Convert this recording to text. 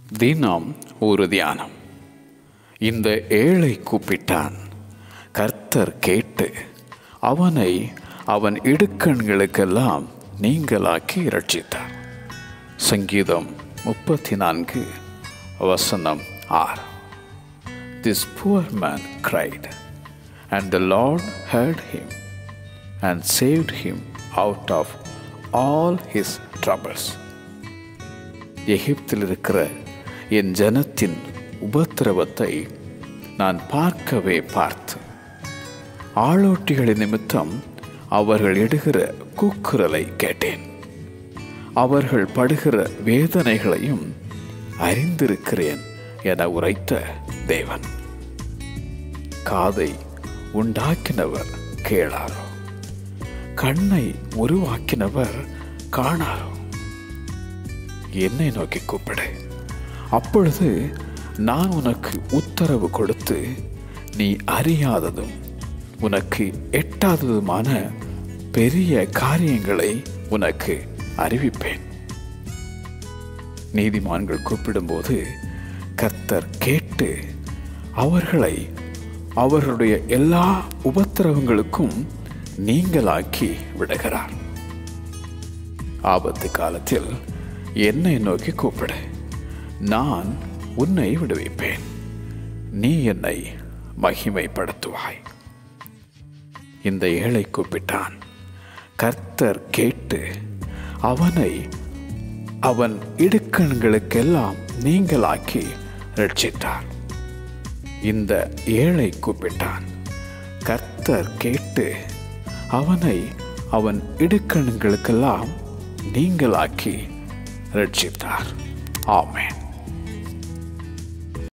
தினம் ஒரு தியானம். இந்த ஏழை கூப்பிட்டான், கர்த்தர் கேட்டு அவனை அவன் இடுக்கண்களுக்கெல்லாம் நீங்களாக்கி இரட்சித்தார். சங்கீதம் 34:6. This poor man cried, and the Lord heard him and saved him out of all his troubles. எகிப்தில் இருக்கிற என் ஜனத்தின் உபத்திரவத்தை நான் பார்க்கவே பார்த்து, ஆளோட்டிகளின் நிமித்தம் அவர்கள் இடுகிற கூக்குரலை கேட்டேன். அவர்கள் படுகிற வேதனைகளையும் அறிந்திருக்கிறேன் என உரைத்த தேவன். காதை உண்டாக்கினவர் கேளாரோ, கண்ணை உருவாக்கினவர் காணாரோ. என்னை நோக்கி கூப்பிடு, அப்பொழுது நான் உனக்கு உத்தரவு கொடுத்து நீ அறியாததும் உனக்கு எட்டாததுமான பெரிய காரியங்களை உனக்கு அறிவிப்பேன். நீதிமான்கள் கூப்பிடும்போது கர்த்தர் கேட்டு அவர்களை அவர்களுடைய எல்லா உபத்திரவங்களுக்கும் நீங்களாக்கி விடுகிறார். ஆபத்து காலத்தில் என்னை நோக்கி கூப்பிடு, நான் உன்னை விடுவிப்பேன், நீ என்னை மகிமைப்படுத்துவாய். இந்த ஏழை கூப்பிட்டான், கர்த்தர் கேட்டு அவனை அவன் இடுக்கண்களுக்கெல்லாம் நீங்களாக்கி ரட்சித்தார். இந்த ஏழை கூப்பிட்டான், கர்த்தர் கேட்டு அவனை அவன் இடுக்கண்களுக்கெல்லாம் நீங்களாக்கி ரட்சித்தார். ஆமென்.